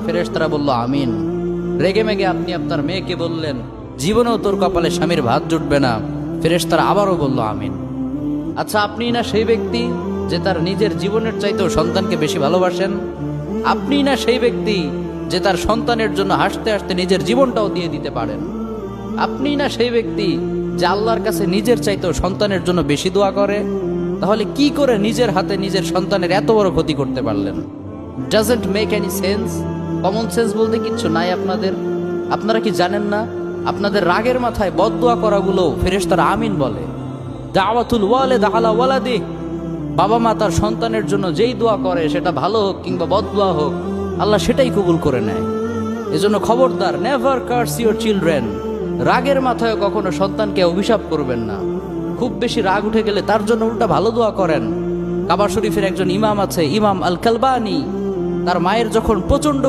ফেরেশতারা বলল আমিন। রেগে মেগে আপনি আপনার মেয়েকে বললেন জীবনেও তোর কপালে স্বামীর ভাত জুটবে না, ফেরেশতারা আবারও বলল আমিন। আচ্ছা, আপনি না সেই ব্যক্তি যে তার নিজের জীবনের চাইতেও সন্তানকে বেশি ভালোবাসেন? আপনি না সেই ব্যক্তি যে তার সন্তানের জন্য হাসতে হাসতে নিজের জীবনটাও দিয়ে দিতে পারেন? আপনি না সেই ব্যক্তি যে আল্লাহর কাছে নিজের চাইতেও সন্তানের জন্য বেশি দোয়া করে? তাহলে কি করে নিজের হাতে নিজের সন্তানের এত বড় ক্ষতি করতে পারলেন? Doesn't make any sense. Common sense বলতে কিচ্ছু নাই আপনাদের? আপনারা কি জানেন না আপনাদের রাগের মাথায় বদদোয়া করাগুলো ফেরেশতারা আমিন বলে? দাওয়াতুল ওয়ালিদ আলা ওয়ালাদি, বাবা মা তার সন্তানের জন্য যেই দোয়া করে সেটা ভালো হোক কিংবা বদদোয়া হোক, আল্লাহ সেটাই কবুল করে নেয়। এজন্য খবরদার, নেভার কার্স ইউর চিলড্রেন। রাগের মাথায় কখনো সন্তানকে অভিশাপ করবেন না। খুব বেশি রাগ উঠে গেলে তার জন্য উল্টা ভালো দোয়া করেন। কাবা শরীফের একজন ইমাম আছে, ইমাম আল কালবানি, তার মায়ের যখন প্রচন্ড